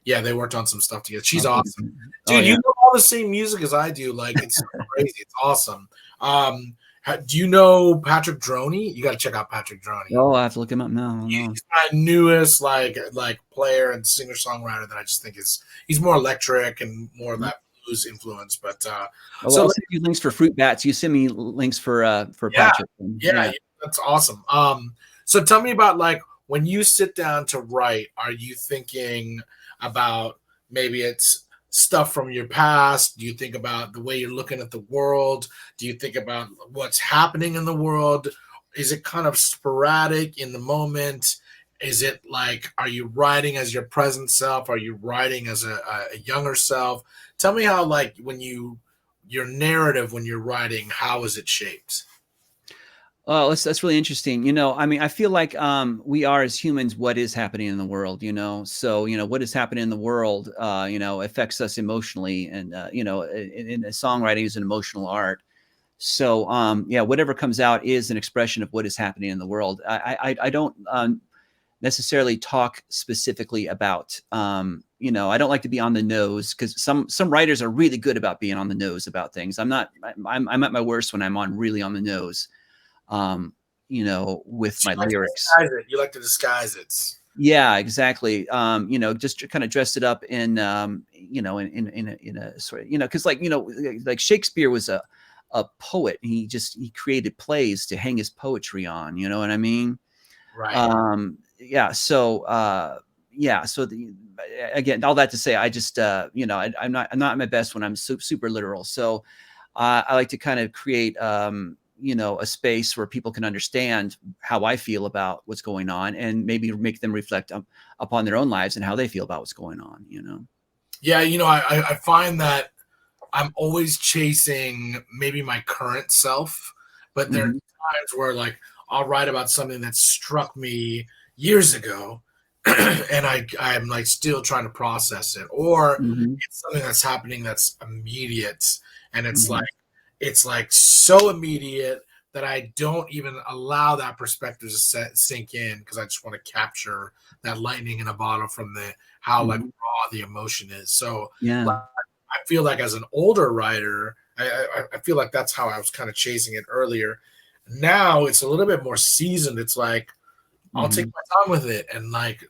yeah, they worked on some stuff together. She's awesome. Dude, you know all the same music as I do. Like, it's crazy. It's awesome. Do you know Patrick Droney? You got to check out Patrick Droney. Oh, I have to look him up now. He's my newest like player and singer-songwriter that I just think he's more electric and more of that blues influence. But I'll send you links for Fruit Bats. You send me links for Patrick. Yeah, that's awesome. So tell me about like when you sit down to write, are you thinking about maybe it's stuff from your past? Do you think about the way you're looking at the world? Do you think about what's happening in the world? Is it kind of sporadic in the moment? Is it like, are you writing as your present self? Are you writing as a younger self? Tell me how, like, your narrative when you're writing, how is it shaped? Oh, that's really interesting. You know, I mean, I feel like we are as humans what is happening in the world, you know. So, you know, what is happening in the world, you know, affects us emotionally, and you know, in songwriting is an emotional art. So, yeah, whatever comes out is an expression of what is happening in the world. I don't necessarily talk specifically about, you know, I don't like to be on the nose, because some writers are really good about being on the nose about things. I'm not. I'm at my worst when I'm really on the nose, you know, with So my you like to lyrics. disguise it. You like to disguise it. Yeah, exactly. You know, just kind of dressed it up in, you know, in a sort of, you know, because, like, you know, like Shakespeare was a poet. He created plays to hang his poetry on. You know what I mean? Right. Yeah. So yeah. So again, all that to say, I just you know, I'm not at my best when I'm super literal. So I like to kind of create, you know, a space where people can understand how I feel about what's going on, and maybe make them reflect upon their own lives and how they feel about what's going on, you know? Yeah, you know, I find that I'm always chasing maybe my current self, but there are Mhm. times where, like, I'll write about something that struck me years ago, and I'm like still trying to process it, or Mhm. it's something that's happening that's immediate, and Mhm. it's like so immediate that I don't even allow that perspective to sink in, because I just want to capture that lightning in a bottle from the how, like, Mhm. raw the emotion is. So, Yeah. like, I feel like as an older writer, I feel like that's how I was kind of chasing it earlier. Now it's a little bit more seasoned. It's like I'll take Mhm. my time with it, and, like,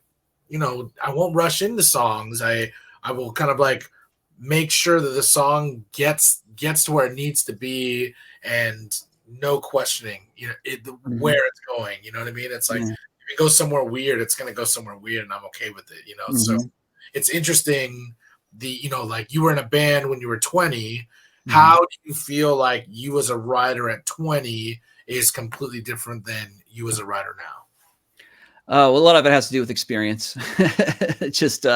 you know, I won't rush into songs. I will kind of like make sure that the song gets to where it needs to be, and no questioning, you know, Mhm. where it's going. You know what I mean? It's like Yeah. if it goes somewhere weird, it's gonna go somewhere weird, and I'm okay with it. You know, so Mhm. it's interesting. You know, like, you were in a band when you were 20. How Mhm. do you feel like you as a writer at 20 is completely different than you as a writer now? Well, a lot of it has to do with experience. Just,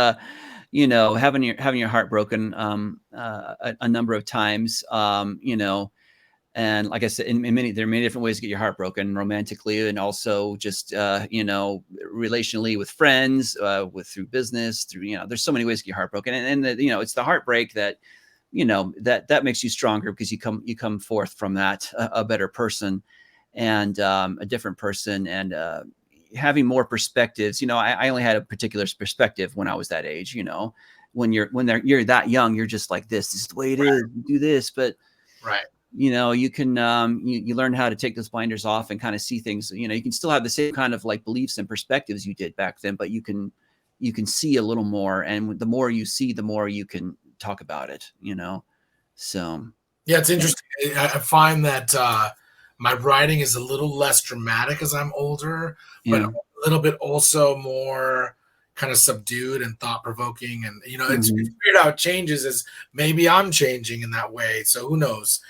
you know, having your heart broken, a number of times, you know, and like I said, there are many different ways to get your heart broken, romantically, and also just, you know, relationally with friends, with through business, through, you know, there's so many ways to get your heart broken, and you know, it's the heartbreak that, you know, that makes you stronger, because you come forth from that a better person, and a different person, and having more perspectives. You know, I only had a particular perspective when I was that age. You know, you're that young, you're just like, this is the way it is. You do this, but Right. you know, you can, you learn how to take those blinders off and kind of see things. You know, you can still have the same kind of like beliefs and perspectives you did back then, but you can see a little more, and the more you see, the more you can talk about it. You know, so Yeah, it's yeah. interesting. I find that my writing is a little less dramatic as I'm older, but Yeah. a little bit also more kind of subdued and thought provoking. And, you know, it's Mhm. weird how it changes, as maybe I'm changing in that way. So who knows?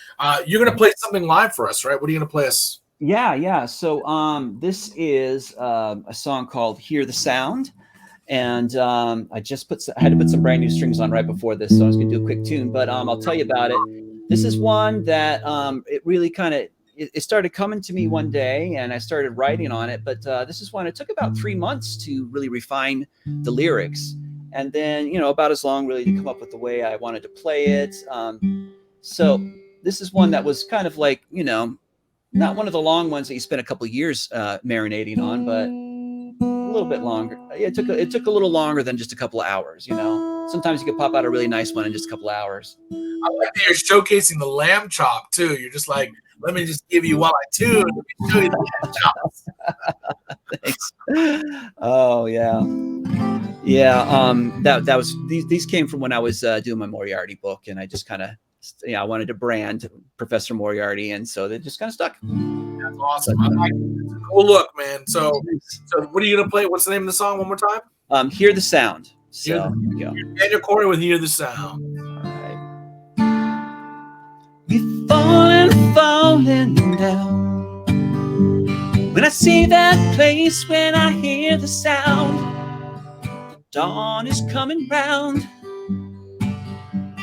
You're gonna play something live for us, right? What are you gonna play us? Yeah, yeah. So this is a song called "Hear the Sound," and I had to put some brand new strings on right before this, so I was gonna do a quick tune. But I'll tell you about it. This is one that it really kind of it started coming to me one day, and I started writing on it. But this is one, it took about 3 months to really refine the lyrics, and then, you know, about as long really to come up with the way I wanted to play it. So this is one that was kind of like, you know, not one of the long ones that you spend a couple of years marinating on, but a little bit longer. It took a little longer than just a couple of hours. You know, sometimes you could pop out a really nice one in just a couple of hours. I like that you're showcasing the lamb chop too. You're just like, let me just give you while I tune. Let me show you the lamb chops. Thanks. Oh yeah, yeah. That was these came from when I was doing my Moriarty book, and I just kind of, yeah, I wanted to brand Professor Moriarty, and so they just kind of stuck. That's awesome. I like it. It's a cool look, man. So what are you gonna play? What's the name of the song one more time? Hear the sound. Hear So the, here we go. Daniel Corey with "Hear the Sound." All right. We're falling down. When I see that place when I hear the sound. Dawn is coming round.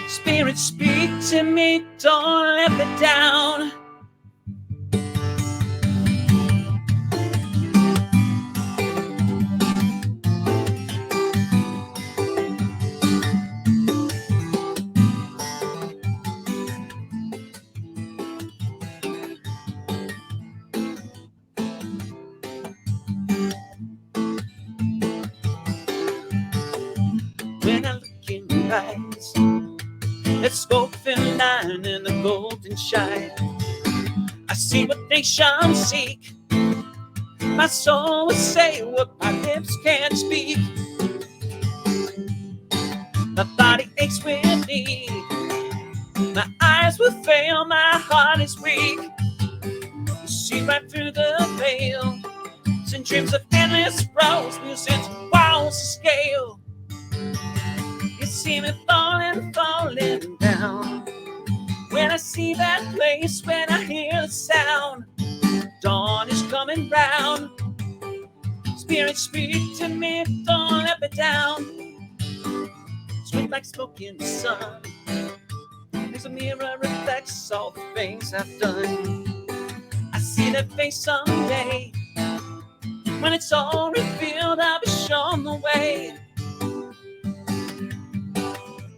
Spirit, speak to me, don't let me down. When I look in your eyes, that sculpting line and the golden shine, I see what nations seek. My soul will say what my lips can't speak. My body aches with need. My eyes will fail, my heart is weak. You see right through the veil. Send dreams of endless roads, music walls to scale. You see me falling, falling down. When I see that place, when I hear the sound, dawn is coming round. Spirit, speak to me, don't let me down. Sweet like smoke in the sun. There's a mirror reflects all the things I've done. I see that face someday. When it's all revealed, I'll be shown the way.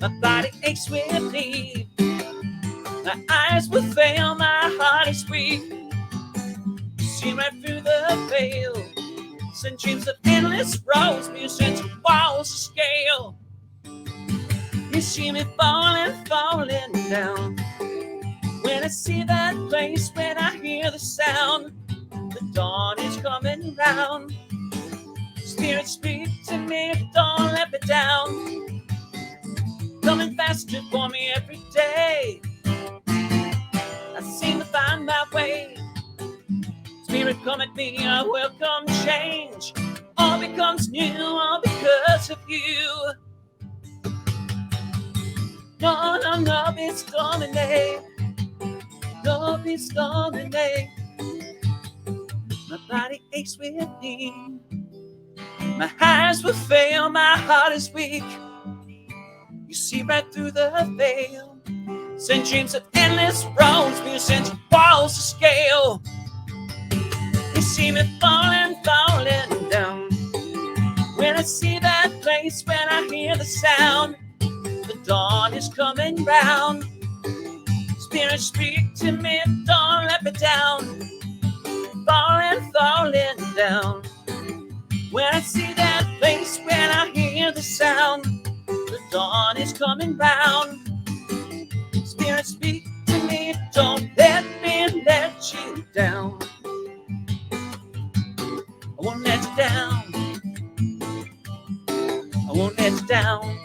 My body aches with need. My eyes will fail, my heart is weak. You see right through the veil. Send dreams of endless roads, musicians walls to scale. You see me falling, falling down. When I see that place, when I hear the sound, the dawn is coming round. Spirit, speak to me, don't let me down. Coming faster for me every day. I seem to find my way. Spirit, come at me, I welcome change. All becomes new, all because of you. No, no, no, it's dominate. No, it's dominate. My body aches with need. My eyes will fail, my heart is weak. You see right through the veil. Send dreams of endless roads, musicians walls to scale. You see me falling, falling down. When I see that place, when I hear the sound, the dawn is coming round. Spirit, speak to me, don't let me down. Falling, falling down. When I see that place, when I hear the sound, the dawn is coming round. Spirit, speak to me, don't let me let you down. I won't let you down. I won't let you down.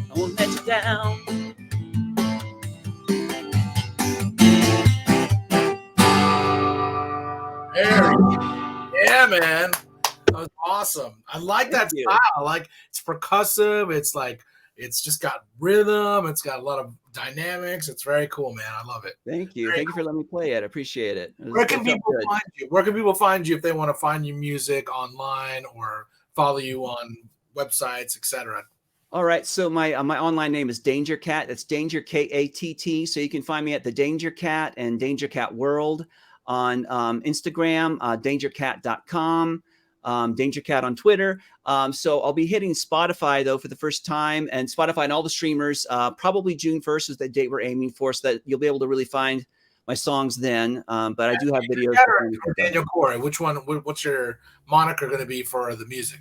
I won't let you down. Yeah, man. That was awesome. I like that style. Like, it's percussive. It's like, it's just got rhythm. It's got a lot of dynamics. It's very cool, man. I love it. Thank you. Thank you for letting me play it. I appreciate it. Where can people find you? Where can people find you if they want to find your music online or follow you on websites, etc.? All right. So my online name is Danger Cat. That's Danger Katt. So you can find me at the Danger Cat and Danger Cat World on Instagram, dangercat.com, Danger Cat on Twitter. So I'll be hitting Spotify though for the first time, and Spotify and all the streamers. Probably June 1st is the date we're aiming for, so that you'll be able to really find my songs then. But I do have videos. Daniel Corey. Which one? What's your moniker going to be for the music?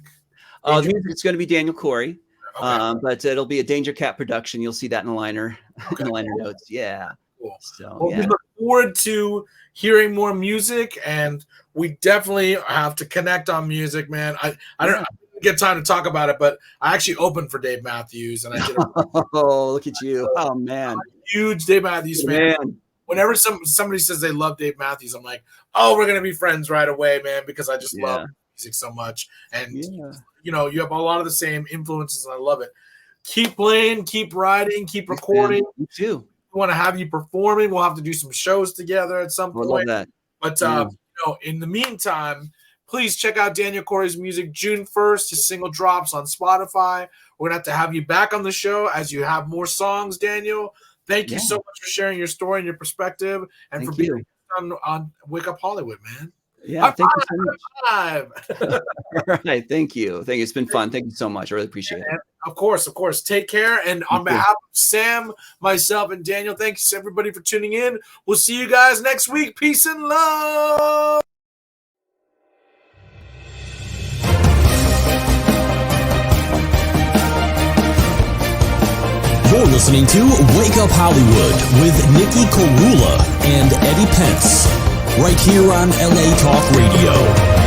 The music is going to be Daniel Corey. Okay. But it'll be a Danger Cat production. You'll see that in the liner, in the liner notes. Yeah. Cool. So well, we look forward to hearing more music, and we definitely have to connect on music, man. I didn't get time to talk about it, but I actually opened for Dave Matthews, and I did. Oh, look at you! Oh man, I'm a huge Dave Matthews fan. Whenever somebody says they love Dave Matthews, I'm like, oh, we're gonna be friends right away, man, because I just love music so much, and you know, you have a lot of the same influences, and I love it. Keep playing, keep writing, keep recording. Me too. We want to have you performing. We'll have to do some shows together at some point. I love that. But in the meantime, please check out Daniel Corey's music. June 1st, his single drops on Spotify. We're going to have you back on the show as you have more songs, Daniel. Thank you so much for sharing your story and your perspective and for being on Wake Up Hollywood, man. Yeah, thank you so much. All right, thank you. It's been fun. Thank you so much. I really appreciate it. Of course. Take care. And on behalf of Sam, myself, and Daniel, thanks everybody for tuning in. We'll see you guys next week. Peace and love. You're listening to Wake Up Hollywood with Nikki Korula and Eddie Pence, right here on LA Talk Radio.